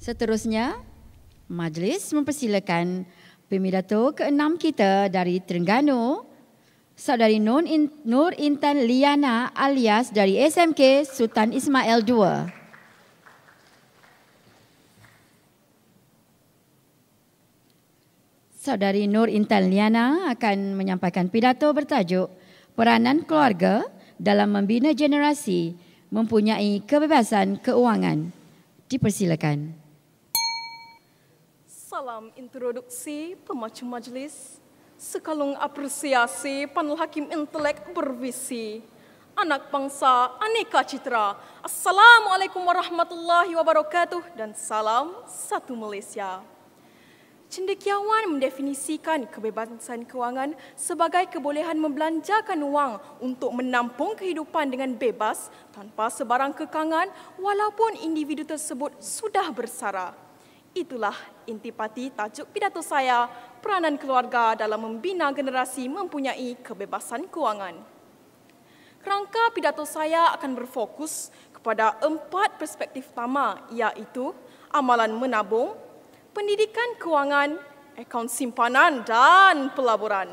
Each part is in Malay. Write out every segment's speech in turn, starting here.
Seterusnya, majlis mempersilakan pemidato ke-6 kita dari Terengganu, Saudari Nur Intan Liana alias dari SMK Sultan Ismail II. Saudari Nur Intan Liana akan menyampaikan pidato bertajuk Peranan Keluarga dalam Membina Generasi Mempunyai Kebebasan Keuangan. Dipersilakan. Salam introduksi pemacu majlis, sekalung apresiasi panel hakim intelek bervisi, anak bangsa aneka citra. Assalamualaikum warahmatullahi wabarakatuh dan salam satu Malaysia. Cendekiawan mendefinisikan kebebasan kewangan sebagai kebolehan membelanjakan wang untuk menampung kehidupan dengan bebas tanpa sebarang kekangan walaupun individu tersebut sudah bersara. Itulah intipati tajuk pidato saya, peranan keluarga dalam membina generasi mempunyai kebebasan kewangan. Kerangka pidato saya akan berfokus kepada 4 perspektif utama, iaitu amalan menabung, pendidikan kewangan, akaun simpanan dan pelaburan.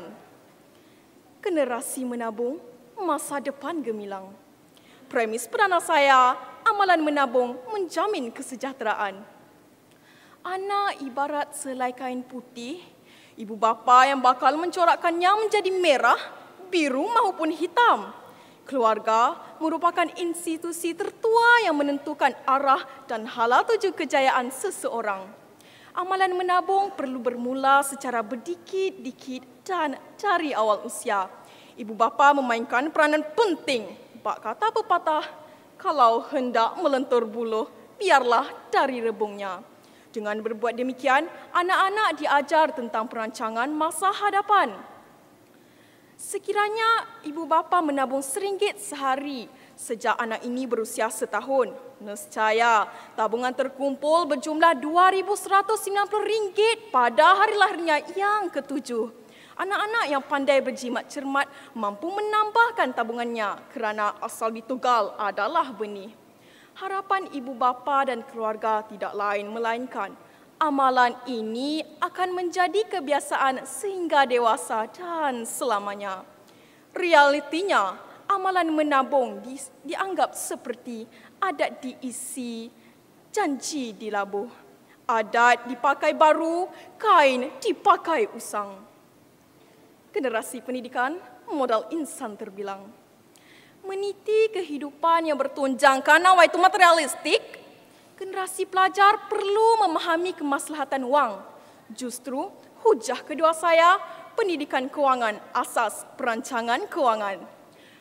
Generasi menabung, masa depan gemilang. Premis perdana saya, amalan menabung menjamin kesejahteraan. Anak ibarat selai kain putih, ibu bapa yang bakal mencorakkannya menjadi merah, biru maupun hitam. Keluarga merupakan institusi tertua yang menentukan arah dan hala tuju kejayaan seseorang. Amalan menabung perlu bermula secara berdikit-dikit dan dari awal usia. Ibu bapa memainkan peranan penting. Bak kata pepatah, kalau hendak melentur buluh, biarlah dari rebungnya. Dengan berbuat demikian, anak-anak diajar tentang perancangan masa hadapan. Sekiranya ibu bapa menabung RM1 sehari sejak anak ini berusia setahun, nescaya tabungan terkumpul berjumlah RM2.190 pada hari lahirnya yang ke-7. Anak-anak yang pandai berjimat cermat mampu menambahkan tabungannya kerana asal ditugal adalah benih. Harapan ibu bapa dan keluarga tidak lain melainkan amalan ini akan menjadi kebiasaan sehingga dewasa dan selamanya. Realitinya, amalan menabung dianggap seperti adat diisi, janji dilabuh. Adat dipakai baru, kain dipakai usang. Generasi pendidikan, modal insan terbilang. Meniti kehidupan yang bertunjang kerana itu materialistik, generasi pelajar perlu memahami kemaslahatan wang. Justru, hujah kedua saya, pendidikan kewangan asas perancangan kewangan.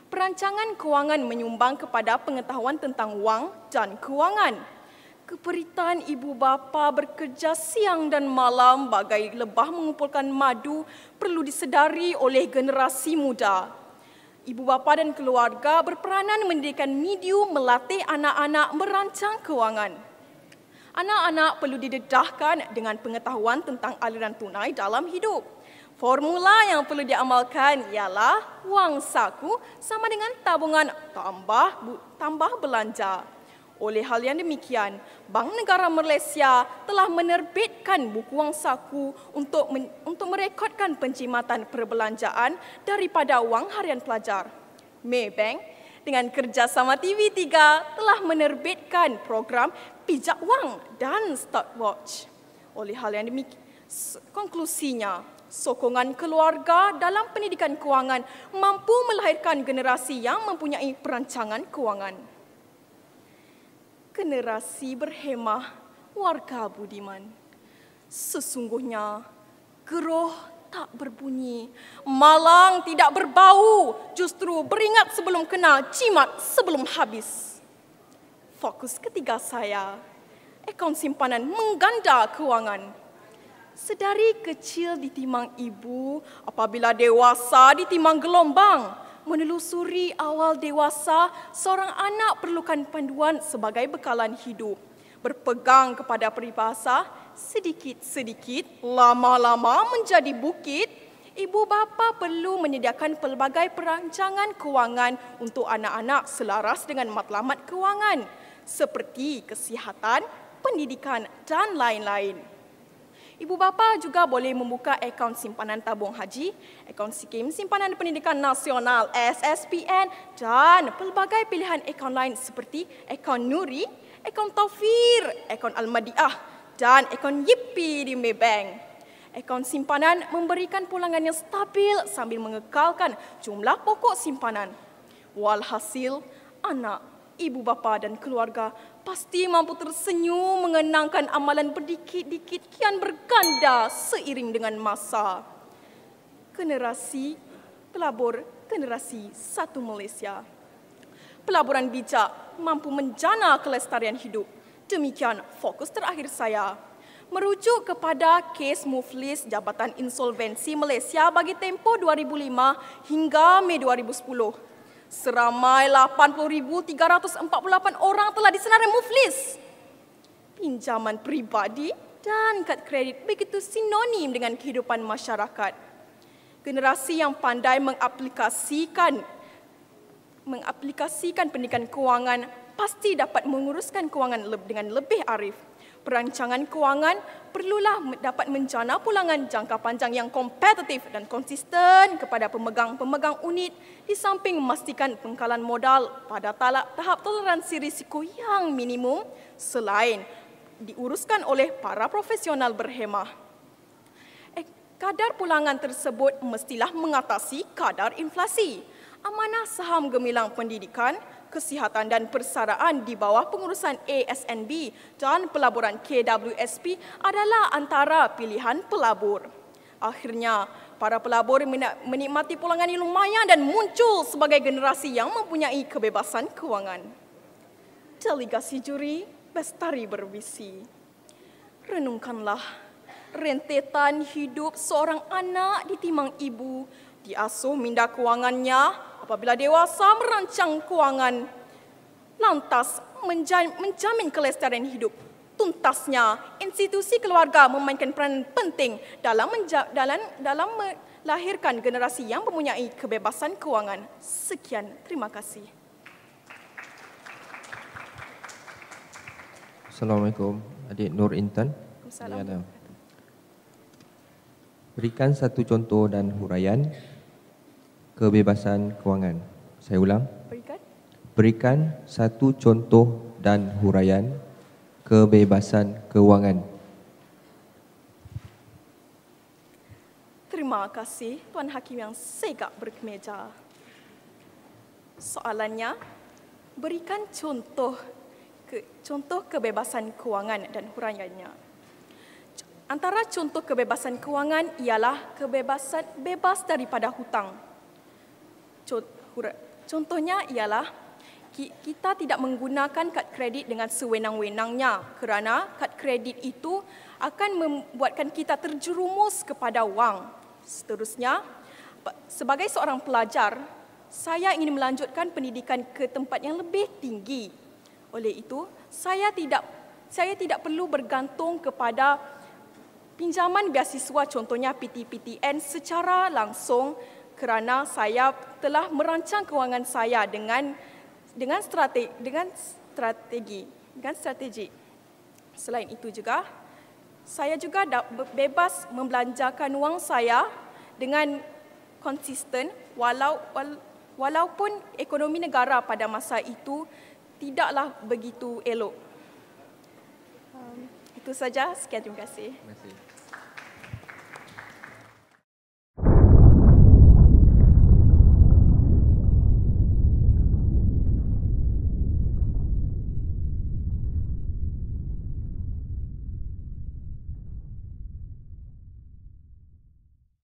Perancangan kewangan menyumbang kepada pengetahuan tentang wang dan kewangan. Keperitan ibu bapa bekerja siang dan malam bagai lebah mengumpulkan madu perlu disedari oleh generasi muda. Ibu bapa dan keluarga berperanan mendirikan medium melatih anak-anak merancang kewangan. Anak-anak perlu didedahkan dengan pengetahuan tentang aliran tunai dalam hidup. Formula yang perlu diamalkan ialah wang saku sama dengan tabungan tambah belanja. Oleh hal yang demikian, Bank Negara Malaysia telah menerbitkan buku wang saku untuk merekodkan penjimatan perbelanjaan daripada wang harian pelajar. Maybank dengan kerjasama TV3 telah menerbitkan program pijak wang dan stopwatch. Oleh hal yang demikian, konklusinya, sokongan keluarga dalam pendidikan kewangan mampu melahirkan generasi yang mempunyai perancangan kewangan. Generasi berhemah, warga budiman. Sesungguhnya, geruh tak berbunyi, malang tidak berbau, justru beringat sebelum kenal, jimat sebelum habis. Fokus ketiga saya, akaun simpanan mengganda kewangan. Sedari kecil ditimang ibu, apabila dewasa ditimang gelombang. Menelusuri awal dewasa, seorang anak perlukan panduan sebagai bekalan hidup. Berpegang kepada peribahasa, sedikit-sedikit, lama-lama menjadi bukit. Ibu bapa perlu menyediakan pelbagai perancangan kewangan untuk anak-anak selaras dengan matlamat kewangan, seperti kesihatan, pendidikan dan lain-lain. Ibu bapa juga boleh membuka akaun simpanan tabung haji, akaun skim simpanan pendidikan nasional SSPN dan pelbagai pilihan akaun lain seperti akaun Nuri, akaun Taufir, akaun Al-Madiah dan akaun Yippee di Maybank. Akaun simpanan memberikan pulangan yang stabil sambil mengekalkan jumlah pokok simpanan. Walhasil, anak, ibu bapa dan keluarga pasti mampu tersenyum mengenangkan amalan berdikit-dikit kian berganda seiring dengan masa. Generasi pelabur generasi satu Malaysia. Pelaburan bijak mampu menjana kelestarian hidup. Demikian fokus terakhir saya. Merujuk kepada kes Muflis Jabatan Insolvensi Malaysia bagi tempoh 2005 hingga Mei 2010. Seramai 80,348 orang telah disenarai muflis. Pinjaman peribadi dan kad kredit begitu sinonim dengan kehidupan masyarakat. Generasi yang pandai mengaplikasikan pendidikan kewangan pasti dapat menguruskan kewangan dengan lebih arif. Perancangan kewangan perlulah dapat menjana pulangan jangka panjang yang kompetitif dan konsisten kepada pemegang-pemegang unit di samping memastikan pengkalan modal pada tahap toleransi risiko yang minimum selain diuruskan oleh para profesional berhemah. Kadar pulangan tersebut mestilah mengatasi kadar inflasi. Amanah saham gemilang pendidikan, kesihatan dan persaraan di bawah pengurusan ASNB dan pelaburan KWSP adalah antara pilihan pelabur. Akhirnya, para pelabur menikmati pulangan yang lumayan dan muncul sebagai generasi yang mempunyai kebebasan kewangan. Delegasi juri Bestari bervisi. Renungkanlah rentetan hidup seorang anak ditimang ibu, diasuh minda kewangannya. Apabila dewasa merancang kewangan, lantas menjamin kelestarian hidup. Tuntasnya, institusi keluarga memainkan peranan penting dalam melahirkan generasi yang mempunyai kebebasan kewangan. Sekian, terima kasih. Assalamualaikum, adik Nur Intan. Assalamualaikum. Berikan satu contoh dan huraian kebebasan kewangan. Saya ulang. Berikan satu contoh dan huraian kebebasan kewangan. Terima kasih Tuan Hakim yang segak berkemeja. Soalannya, berikan contoh kebebasan kewangan dan huraiannya. Antara contoh kebebasan kewangan ialah kebebasan bebas daripada hutang. Contohnya ialah kita tidak menggunakan kad kredit dengan sewenang-wenangnya kerana kad kredit itu akan membuatkan kita terjerumus kepada wang. Seterusnya, sebagai seorang pelajar, saya ingin melanjutkan pendidikan ke tempat yang lebih tinggi. Oleh itu, saya tidak perlu bergantung kepada pinjaman beasiswa contohnya PTPTN secara langsung kerana saya telah merancang kewangan saya dengan strategi. Selain itu juga, saya juga bebas membelanjakan wang saya dengan konsisten walaupun ekonomi negara pada masa itu tidaklah begitu elok. Itu saja, sekian, terima kasih. Terima kasih.